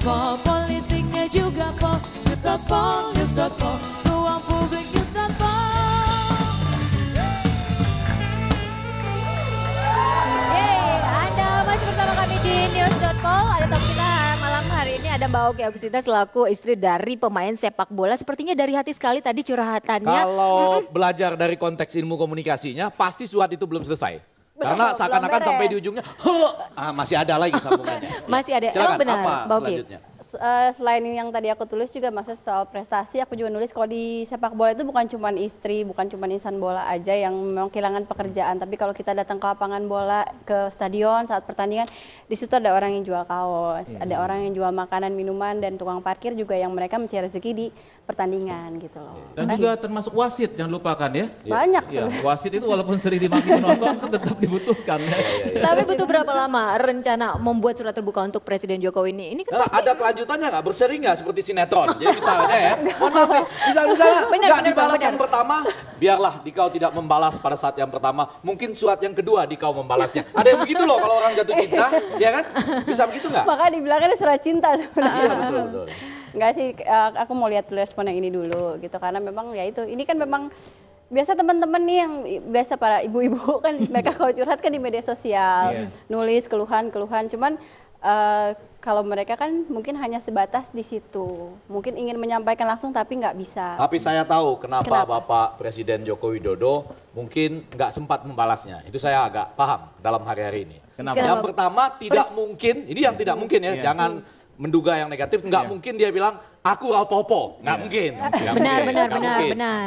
News.com, politiknya juga pop. News.com, ruang publik News.com. Anda masih bersama kami di News.com. Ada tamu kita malam hari ini, ada Mbak Oki Agustina selaku istri dari pemain sepak bola. Sepertinya dari hati sekali tadi curhatannya. Kalau belajar dari konteks ilmu komunikasinya, pasti surat itu belum selesai. Karena seakan-akan sampai di ujungnya, masih ada lagi sambungannya. Masih ada. Silakan, Benar, apa Mbak Oki? selanjutnya? Selain yang tadi aku tulis juga maksud soal prestasi, aku juga nulis kalau di sepak bola itu bukan cuma istri, bukan cuma insan bola aja yang memang kehilangan pekerjaan. Tapi kalau kita datang ke lapangan bola, ke stadion saat pertandingan, di situ ada orang yang jual kaos, ada orang yang jual makanan, minuman, dan tukang parkir juga yang mereka mencari rezeki di pertandingan gitu loh. Dan juga termasuk wasit, jangan lupakan ya. Banyak Ya, wasit itu walaupun sering dimaki penonton kan tetap dibutuhkan. Tapi butuh berapa lama rencana membuat surat terbuka untuk Presiden Jokowi ini? Ini kan pasti Ada kelanjutannya nggak? Berseri nggak seperti sinetron? Jadi misalnya ya, mohon maaf nih, misalnya nggak dibalas yang pertama, biarlah dikau tidak membalas pada saat yang pertama, mungkin surat yang kedua dikau membalasnya. Ada yang begitu loh kalau orang jatuh cinta, ya kan? Bisa begitu nggak? Maka dibilangnya surat cinta sebenarnya. Iya betul. Enggak sih, aku mau lihat respon yang ini dulu gitu, karena memang ya itu, ini kan memang biasa teman-teman nih yang biasa para ibu-ibu kan mereka kalau curhat kan di media sosial, nulis keluhan-keluhan, cuman kalau mereka kan mungkin hanya sebatas di situ, mungkin ingin menyampaikan langsung tapi nggak bisa. Tapi saya tahu kenapa Bapak Presiden Joko Widodo mungkin nggak sempat membalasnya. Itu saya agak paham dalam hari-hari ini. Kenapa? Yang pertama tidak mungkin, ini yang tidak mungkin ya, jangan menduga yang negatif, nggak mungkin dia bilang aku rapopo, nggak mungkin. Benar.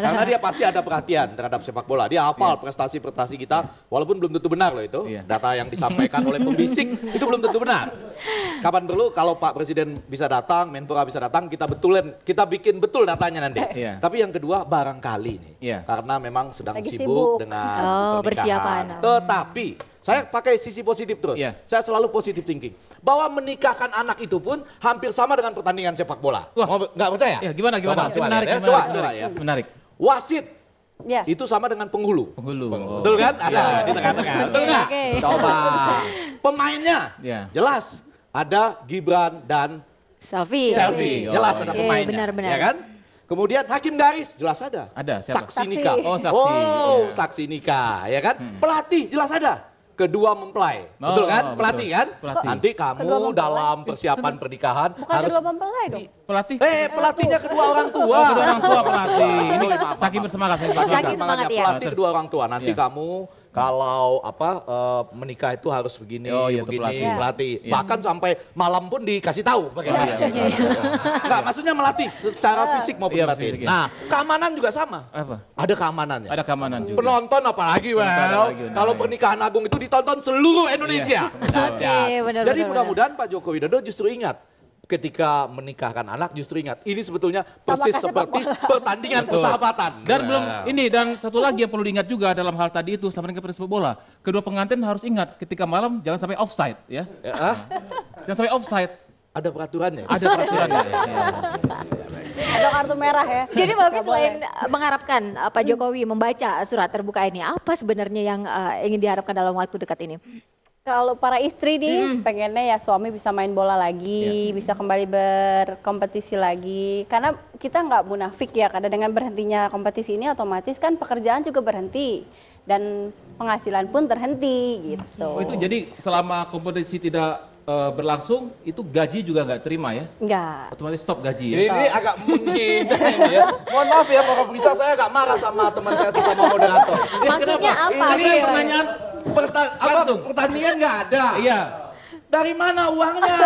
Karena dia pasti ada perhatian terhadap sepak bola, dia hafal prestasi-prestasi kita, walaupun belum tentu benar loh itu, data yang disampaikan oleh pembisik itu belum tentu benar. Kapan perlu kalau Pak Presiden bisa datang, Menpora bisa datang, kita bikin betul datanya nanti. Tapi yang kedua barangkali nih, karena memang sedang sibuk dengan persiapan. Tetapi saya pakai sisi positif terus. Saya selalu positive thinking. Bahwa menikahkan anak itu pun hampir sama dengan pertandingan sepak bola. Nggak percaya? Ya, gimana? Coba Menarik, lihat ya. menarik, Coba ya. Menarik. Wasit itu sama dengan penghulu. Betul kan? Ada di tengah-tengah. Betul nggak? Coba. Pemainnya jelas ada Gibran dan Selfie. Jelas ada pemainnya. Benar. Ya kan? Kemudian hakim garis jelas ada. Saksi nikah. Saksi nikah, ya kan? Pelatih jelas ada. Kedua mempelai, betul kan? Pelatih kan? Nanti kamu dalam persiapan pernikahan harus kedua mempelai dong. Pelatih. Pelatihnya kedua orang tua. Kedua orang tua pelatih. Ini saking bersemangat. Saking semangat ya. Pelatih kedua orang tua. Nanti kamu kalau menikah itu harus begini, begini, pelatih. Bahkan sampai malam pun dikasih tahu bagaimana. Enggak, maksudnya melatih secara fisik maupun batin. Nah, keamanan juga sama. Ada keamanannya. Ada keamanan juga. Penonton apalagi, kalau pernikahan agung itu ditonton seluruh Indonesia. Jadi mudah-mudahan Pak Joko Widodo justru ingat. Ketika menikahkan anak justru ingat ini sebetulnya persis seperti pertandingan persahabatan. Dan dan satu lagi yang perlu diingat juga dalam hal tadi itu sama dengan sepak bola. Kedua pengantin harus ingat ketika malam jangan sampai offside ya. Jangan sampai offside. Ada peraturannya. Ada peraturannya. Ada kartu merah ya. Jadi Mbak Oki selain mengharapkan Pak Jokowi membaca surat terbuka ini, apa sebenarnya yang ingin diharapkan dalam waktu dekat ini? Kalau para istri nih pengennya ya suami bisa main bola lagi, bisa kembali berkompetisi lagi. Karena kita nggak munafik ya, karena dengan berhentinya kompetisi ini otomatis kan pekerjaan juga berhenti dan penghasilan pun terhenti gitu. Oh, itu jadi selama kompetisi tidak berlangsung itu gaji juga nggak terima ya? Enggak. Otomatis stop gaji ya? Ini agak menghina ini ya. Mohon maaf ya Bapak bisa saya agak marah sama teman saya sesama moderator. Maksudnya apa? Ini pertanyaan pertandingan nggak ada. Iya. Dari mana uangnya?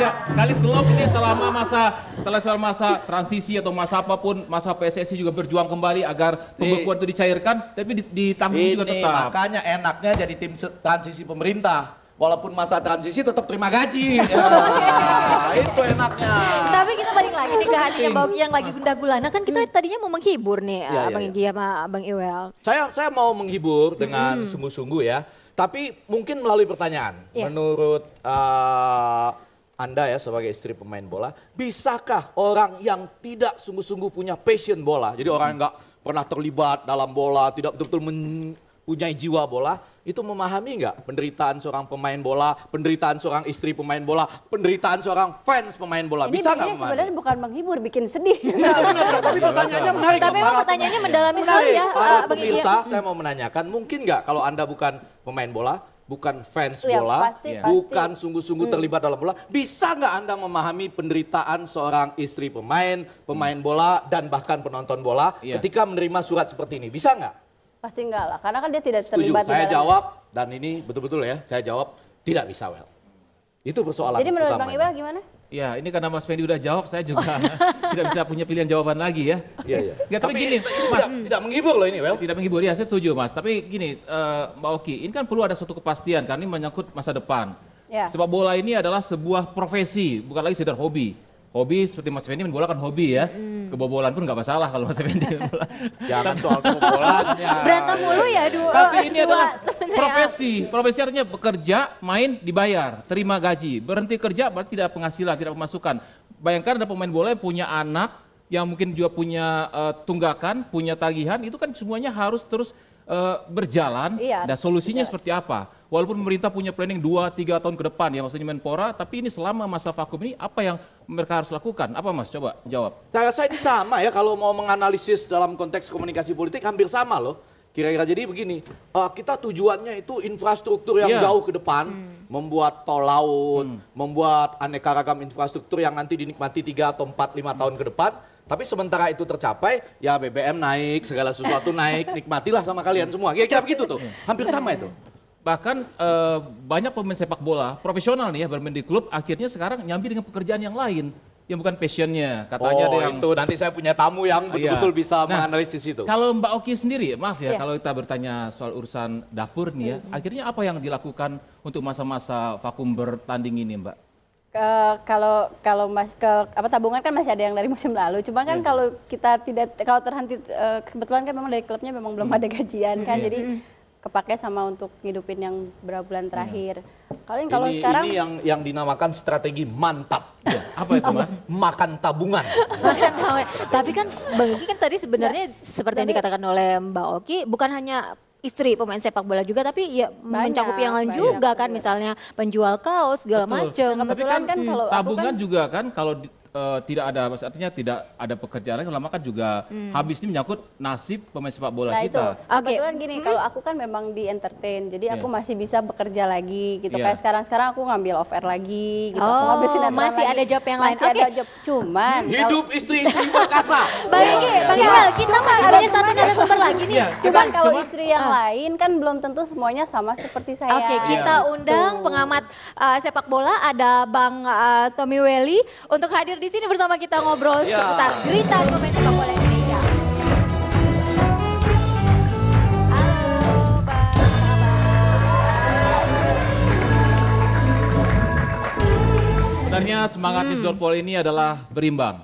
Ya, kali klub ini selama masa transisi atau masa apapun, masa PSSI juga berjuang kembali agar pembekuan itu dicairkan, tapi ditanggung juga tetap. Makanya enaknya jadi tim transisi pemerintah. Walaupun masa transisi tetap terima gaji. Itu enaknya. Tapi kita balik lagi nih ke hatinya Mbak Oki yang lagi gundah gulana. Kan kita tadinya mau menghibur nih Abang Igi sama Abang Iwel. Saya mau menghibur dengan sungguh-sungguh ya. Tapi mungkin melalui pertanyaan. Menurut Anda ya sebagai istri pemain bola, bisakah orang yang tidak sungguh-sungguh punya passion bola, jadi orang yang nggak pernah terlibat dalam bola, tidak betul-betul punya jiwa bola, itu memahami nggak penderitaan seorang pemain bola, penderitaan seorang istri pemain bola, penderitaan seorang fans pemain bola? Ini Bisa nggak memahami? sebenarnya bukan menghibur, bikin sedih. Enggak, benar, tapi pertanyaannya menarik. Tapi memang pertanyaannya mendalami sekali ya, Para Bang Egy. pemirsa, saya mau menanyakan, mungkin nggak kalau Anda bukan pemain bola, bukan fans Ya, bola, pasti. bukan sungguh-sungguh terlibat dalam bola, bisa nggak Anda memahami penderitaan seorang istri pemain bola, dan bahkan penonton bola ketika menerima surat seperti ini? Bisa nggak? Pasti enggak lah, karena kan dia tidak Setuju, terlibat di saya dalam. jawab, dan ini betul-betul ya, saya jawab tidak bisa, Wel. Itu persoalan Jadi menurut Bang utamanya. Iwa gimana? Ya, ini karena Mas Fendi udah jawab, saya juga tidak bisa punya pilihan jawaban lagi ya. Iya, iya. Ya, tapi gini, Mas, tidak menghibur loh ini, Wel. tidak menghibur ya, saya setuju Mas. Tapi gini, Mbak Oki, ini kan perlu ada suatu kepastian karena ini menyangkut masa depan. Ya. Sepak bola ini adalah sebuah profesi, bukan lagi sekedar hobi. Hobi seperti Mas Fendi main bola kan hobi ya. Kebobolan pun nggak masalah kalau Mas Fendi main bola. Jangan soal kebobolannya. Berantem mulu ya dua. Tapi ini adalah temennya. profesi. Profesi artinya bekerja, main, dibayar, terima gaji. Berhenti kerja berarti tidak penghasilan, tidak pemasukan. Bayangkan ada pemain bola yang punya anak, yang mungkin juga punya tunggakan, punya tagihan, itu kan semuanya harus terus berjalan. Iya, Dan harus solusinya berjalan. seperti apa? Walaupun pemerintah punya planning 2-3 tahun ke depan ya, maksudnya Menpora, tapi ini selama masa vakum ini apa yang mereka harus lakukan? Apa Mas? Coba jawab. Saya rasa ini sama ya, kalau mau menganalisis dalam konteks komunikasi politik hampir sama loh. Kira-kira jadi begini, kita tujuannya itu infrastruktur yang Iya. jauh ke depan, membuat tol laut, membuat aneka ragam infrastruktur yang nanti dinikmati 3 atau 4, 5 tahun ke depan. Tapi sementara itu tercapai, ya BBM naik, segala sesuatu naik, nikmatilah sama kalian semua. Kira-kira begitu tuh, hampir sama itu. Bahkan banyak pemain sepak bola profesional nih ya bermain di klub akhirnya sekarang nyambi dengan pekerjaan yang lain yang bukan passionnya katanya ada yang itu nanti saya punya tamu yang betul-betul bisa Nah, menganalisis itu. Kalau Mbak Oki sendiri, maaf ya Iya. kalau kita bertanya soal urusan dapur nih ya, akhirnya apa yang dilakukan untuk masa-masa vakum bertanding ini Mbak? Kalau tabungan kan masih ada yang dari musim lalu. Cuma kan kalau kita kalau terhenti kebetulan kan memang dari klubnya memang belum ada gajian kan. Jadi kepake sama untuk ngidupin yang beberapa bulan terakhir. Kalau Ini sekarang yang dinamakan strategi mantap. Apa itu Mas? Makan tabungan. Makan tahu. Tapi kan Bang Oki kan tadi sebenarnya seperti yang dikatakan oleh Mbak Oki, bukan hanya istri pemain sepak bola juga, tapi ya mencakup yang lain banyak juga kan, misalnya penjual kaos segala Betul. macam. Tapi kebetulan kan kalau aku tabungan kan- juga kan kalau tidak ada, artinya tidak ada pekerjaan lain, lama kan juga habis ini menyangkut nasib pemain sepak bola Nah itu, kita. kebetulan gini, kalau aku kan memang di entertain, jadi aku masih bisa bekerja lagi gitu. Iya. Kayak sekarang aku ngambil off air lagi gitu. Oh, aku ngambil sinetron masih lagi. ada job yang lain. Masih ada Oke. job, cuman Hidup istri-istri perkasa. Bang Egy, Bang Iqbal, kita masih punya satu narasumber lagi nih. Iya. cuman kalau Cuma- istri yang lain kan belum tentu semuanya sama seperti saya. Oke, kita undang pengamat sepak bola, ada Bang Tommy Welly untuk hadir di sini bersama kita ngobrol seputar cerita pemain sepak bola Indonesia. Halo, Bang. Sebenarnya semangat Isdorpol ini adalah berimbang.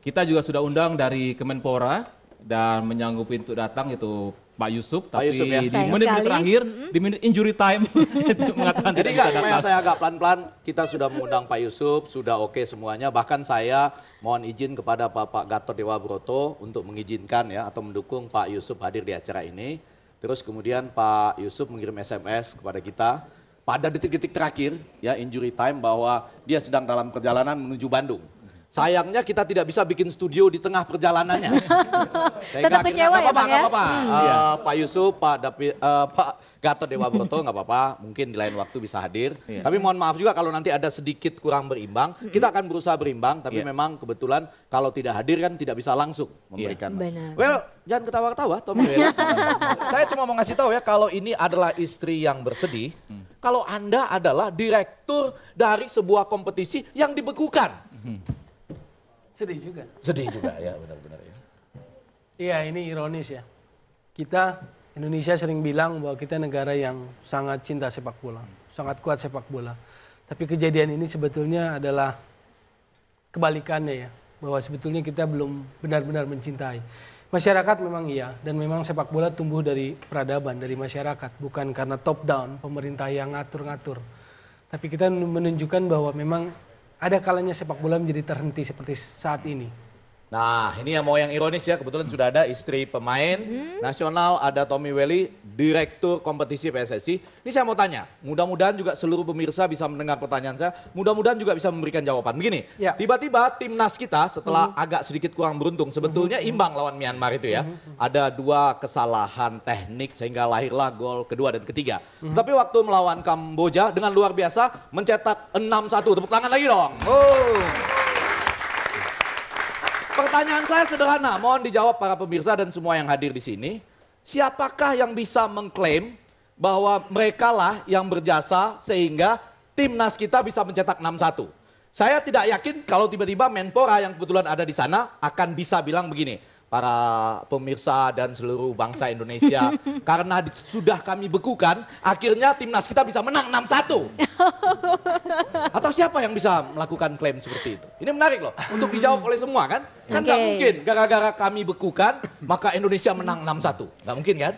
Kita juga sudah undang dari Kemenpora dan menyanggupi untuk datang itu Pak Yusuf, tapi Yusuf ya. di Sayang menit-menit sekali. terakhir, di menit injury time itu mengatakan Jadi tidak enggak, bisa supaya datang. saya agak pelan-pelan, kita sudah mengundang Pak Yusuf, sudah oke semuanya. Bahkan saya mohon izin kepada Bapak Gatot Dewa Broto untuk mengizinkan ya atau mendukung Pak Yusuf hadir di acara ini. Terus kemudian Pak Yusuf mengirim SMS kepada kita pada detik-detik terakhir ya injury time bahwa dia sedang dalam perjalanan menuju Bandung. Sayangnya kita tidak bisa bikin studio di tengah perjalanannya. Tetap kecewa ya, Bang, ya? Nggak apa-apa. Pak Yusuf, Pak Gatot Dewa Broto nggak apa-apa, mungkin di lain waktu bisa hadir. Iya. Tapi mohon maaf juga kalau nanti ada sedikit kurang berimbang, kita akan berusaha berimbang, tapi Iya. memang kebetulan kalau tidak hadir kan tidak bisa langsung memberikan. Benar. Well, jangan ketawa-ketawa, Tom. Saya cuma mau ngasih tahu ya, kalau ini adalah istri yang bersedih, kalau Anda adalah direktur dari sebuah kompetisi yang dibekukan. Sedih juga. Sedih juga ya, benar-benar ya. Iya, ini ironis ya. Kita Indonesia sering bilang bahwa kita negara yang sangat cinta sepak bola, sangat kuat sepak bola. Tapi kejadian ini sebetulnya adalah kebalikannya ya, bahwa sebetulnya kita belum benar-benar mencintai. Masyarakat memang iya, dan memang sepak bola tumbuh dari peradaban, dari masyarakat, bukan karena top down, pemerintah yang ngatur-ngatur. Tapi kita menunjukkan bahwa memang ada kalanya sepak bola menjadi terhenti seperti saat ini. Nah, ini yang mau yang ironis ya, kebetulan sudah ada istri pemain nasional, ada Tommy Welly, Direktur Kompetisi PSSI. Ini saya mau tanya, mudah-mudahan juga seluruh pemirsa bisa mendengar pertanyaan saya, mudah-mudahan juga bisa memberikan jawaban. Begini, tiba-tiba timnas kita setelah agak sedikit kurang beruntung, sebetulnya imbang lawan Myanmar itu ya. Ada 2 kesalahan teknik sehingga lahirlah gol kedua dan ketiga. Tapi waktu melawan Kamboja dengan luar biasa mencetak 6-1, tepuk tangan lagi dong. Pertanyaan saya sederhana, mohon dijawab para pemirsa dan semua yang hadir di sini. Siapakah yang bisa mengklaim bahwa mereka lah yang berjasa sehingga timnas kita bisa mencetak 6-1? Saya tidak yakin kalau tiba-tiba Menpora yang kebetulan ada di sana akan bisa bilang begini. Para pemirsa dan seluruh bangsa Indonesia, karena sudah kami bekukan, akhirnya timnas kita bisa menang 6-1. Atau siapa yang bisa melakukan klaim seperti itu? Ini menarik loh, untuk dijawab oleh semua kan? Kan nggak mungkin, gara-gara kami bekukan, maka Indonesia menang 6-1. Nggak mungkin kan?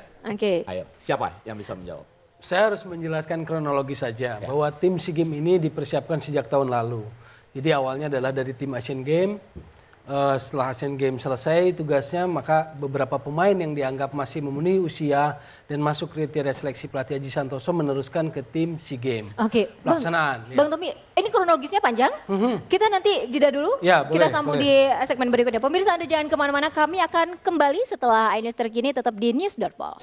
Ayo, siapa yang bisa menjawab? Saya harus menjelaskan kronologi saja, bahwa tim SEA Games ini dipersiapkan sejak tahun lalu. Jadi awalnya adalah dari tim Asian Games. Setelah Asian Games selesai tugasnya, maka beberapa pemain yang dianggap masih memenuhi usia dan masuk kriteria seleksi pelatih Haji Santoso meneruskan ke tim SEA Games. Pelaksanaan. Bang Tommy, ini kronologisnya panjang. Kita nanti jeda dulu. Ya, kita sambung di segmen berikutnya. Pemirsa Anda jangan kemana-mana, kami akan kembali setelah iNews terkini tetap di news.pol.